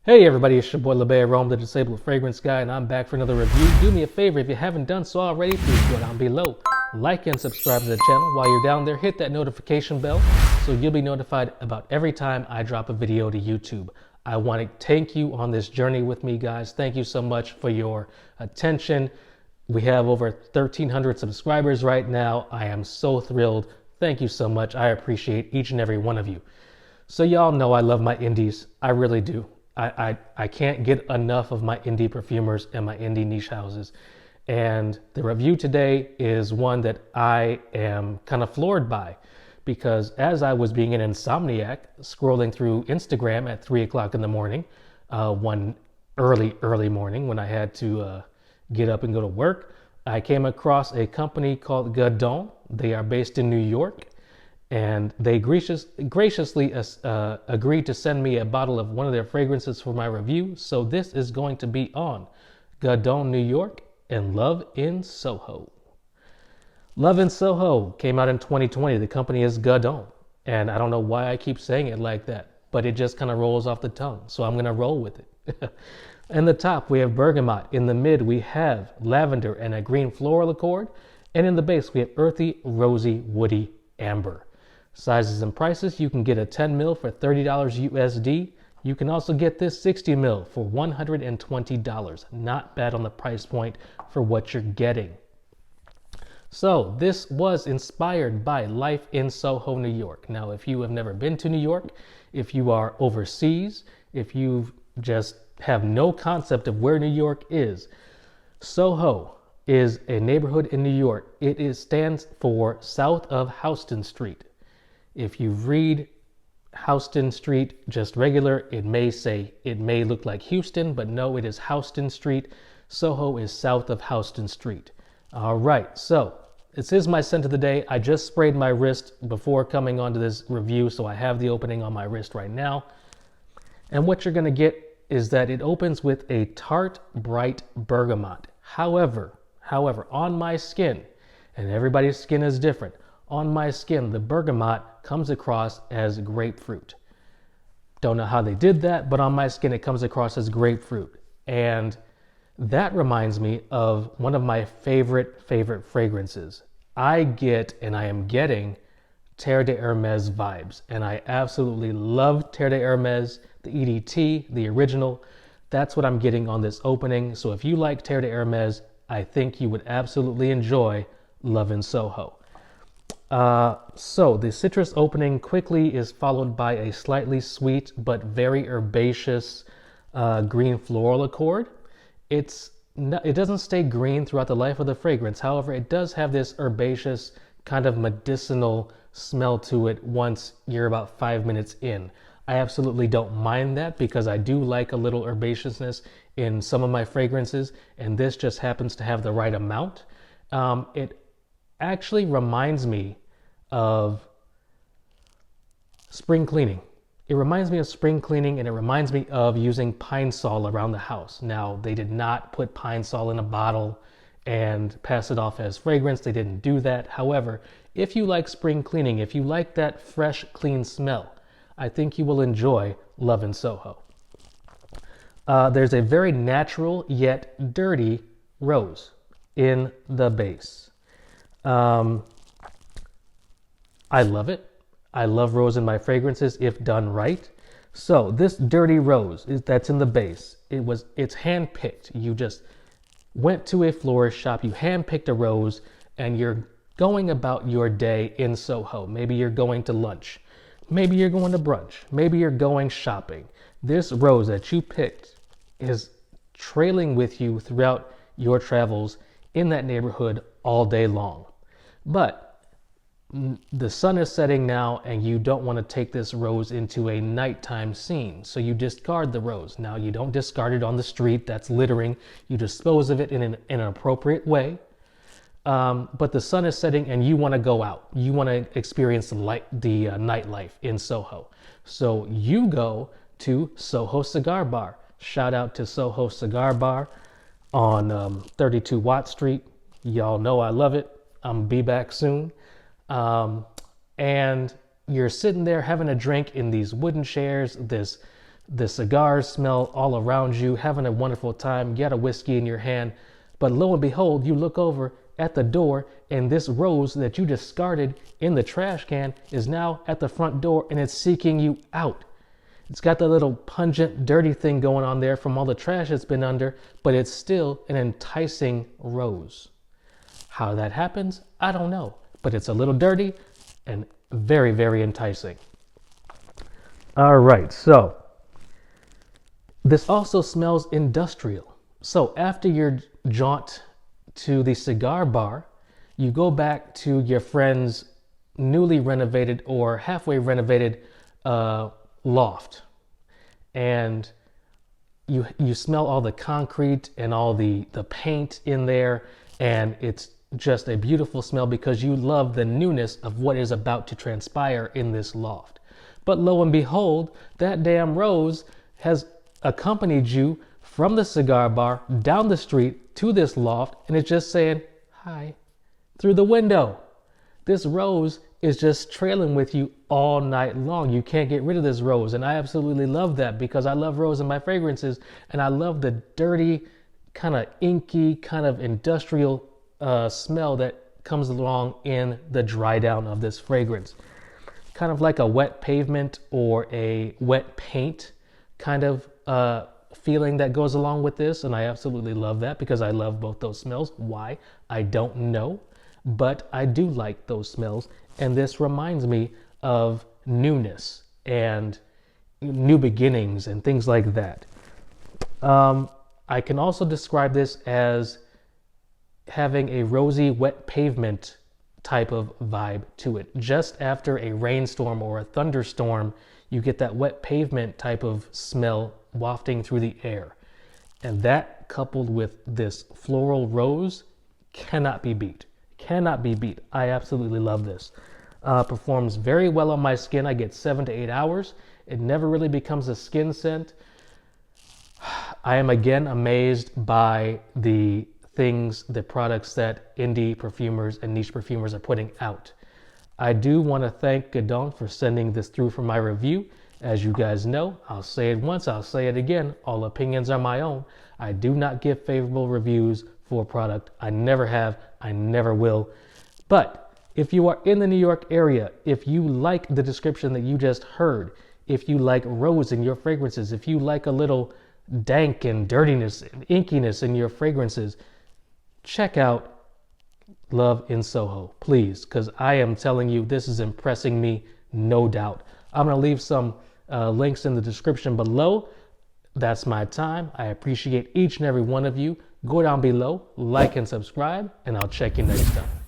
Hey everybody, it's your boy labbearome, the disabled fragrance guy, and I'm back for another review. Do me a favor, if you haven't done so already, please go down below, like and subscribe to the channel. While you're down there, hit that notification bell so you'll be notified about every time I drop a video to YouTube. I want to thank you on this journey with me, guys. Thank you so much for your attention. We have over 1,300 subscribers right now. I am so thrilled. Thank you so much. I appreciate each and every one of you. So y'all know I love my indies. I really do. I can't get enough of my indie perfumers and my indie niche houses. And the review today is one that I am kind of floored by, because as I was being an insomniac scrolling through Instagram at 3 o'clock in the morning, one early morning when I had to get up and go to work, I came across a company called Gadon. They are based in New York. And they graciously agreed to send me a bottle of one of their fragrances for my review. So this is going to be on Gadon, New York, and Love in Soho. Love in Soho came out in 2020. The company is Gadon. And I don't know why I keep saying it like that, but it just kind of rolls off the tongue. So I'm going to roll with it. In the top, we have bergamot. In the mid, we have lavender and a green floral accord. And in the base, we have earthy, rosy, woody, amber. Sizes and prices, you can get a 10 ml for $30 USD. You can also get this 60 ml for $120. Not bad on the price point for what you're getting. So this was inspired by life in Soho, New York. Now, if you have never been to New York, if you are overseas, if you just have no concept of where New York is, Soho is a neighborhood in New York. It stands for south of Houston Street. If you read Houston Street just regular, it may look like Houston, but no, it is Houston Street. Soho is south of Houston Street. All right, so this is my scent of the day. I just sprayed my wrist before coming onto this review, so I have the opening on my wrist right now. And what you're gonna get is that it opens with a tart, bright bergamot. However, on my skin, and everybody's skin is different, on my skin, the bergamot comes across as grapefruit. Don't know how they did that, but on my skin, it comes across as grapefruit. And that reminds me of one of my favorite fragrances. I am getting Terre de Hermes vibes, and I absolutely love Terre de Hermes, the EDT, the original. That's what I'm getting on this opening. So if you like Terre de Hermes, I think you would absolutely enjoy Love in Soho. So the citrus opening quickly is followed by a slightly sweet but very herbaceous green floral accord. It doesn't stay green throughout the life of the fragrance. However, it does have this herbaceous kind of medicinal smell to it once you're about 5 minutes in. I absolutely don't mind that because I do like a little herbaceousness in some of my fragrances, and this just happens to have the right amount. It actually reminds me of spring cleaning. It reminds me of spring cleaning, and it reminds me of using Pine Sol around the house. Now, they did not put Pine Sol in a bottle and pass it off as fragrance. They didn't do that. However, if you like spring cleaning, if you like that fresh, clean smell, I think you will enjoy Love in Soho. There's a very natural yet dirty rose in the base. I love it. I love rose in my fragrances if done right. So this dirty rose that's in the base, it's hand-picked. You just went to a florist shop, you hand-picked a rose, and you're going about your day in Soho. Maybe you're going to lunch. Maybe you're going to brunch. Maybe you're going shopping. This rose that you picked is trailing with you throughout your travels in that neighborhood all day long. But the sun is setting now, and you don't want to take this rose into a nighttime scene. So you discard the rose. Now, you don't discard it on the street. That's littering. You dispose of it in an appropriate way. But the sun is setting, and you want to go out. You want to experience the nightlife in Soho. So you go to Soho Cigar Bar. Shout out to Soho Cigar Bar on 32 Watt Street. Y'all know I love it. I'm be back soon. And you're sitting there having a drink in these wooden chairs, this The cigars smell all around you, having a wonderful time. You got a whiskey in your hand, but lo and behold, you look over at the door and this rose that you discarded in the trash can is now at the front door and it's seeking you out. It's got the little pungent, dirty thing going on there from all the trash it's been under, but it's still an enticing rose. How that happens, I don't know, but it's a little dirty and very, very enticing. All right, so this also smells industrial. So after your jaunt to the cigar bar, you go back to your friend's newly renovated or halfway renovated loft, and you smell all the concrete and all the paint in there, and it's just a beautiful smell because you love the newness of what is about to transpire in this loft. But lo and behold, that damn rose has accompanied you from the cigar bar down the street to this loft, and it's just saying hi through the window. This rose is just trailing with you all night long. You can't get rid of this rose, and I absolutely love that because I love rose in my fragrances, and I love the dirty, kind of inky, kind of industrial smell that comes along in the dry down of this fragrance. Kind of like a wet pavement or a wet paint kind of feeling that goes along with this, and I absolutely love that because I love both those smells. Why? I don't know, but I do like those smells, and this reminds me of newness and new beginnings and things like that. I can also describe this as having a rosy wet pavement type of vibe to it. Just after a rainstorm or a thunderstorm, you get that wet pavement type of smell wafting through the air. And that, coupled with this floral rose, cannot be beat. Cannot be beat. I absolutely love this. Performs very well on my skin. I get 7 to 8 hours. It never really becomes a skin scent. I am again amazed by the products that indie perfumers and niche perfumers are putting out. I do want to thank Gadon for sending this through for my review. As you guys know, I'll say it once, I'll say it again, all opinions are my own. I do not give favorable reviews for product. I never have, I never will. But if you are in the New York area, if you like the description that you just heard, if you like rose in your fragrances, if you like a little dank and dirtiness and inkiness in your fragrances, check out Love in Soho, please, because I am telling you, this is impressing me, no doubt. I'm going to leave some links in the description below. That's my time. I appreciate each and every one of you. Go down below, like and subscribe, and I'll check you next time.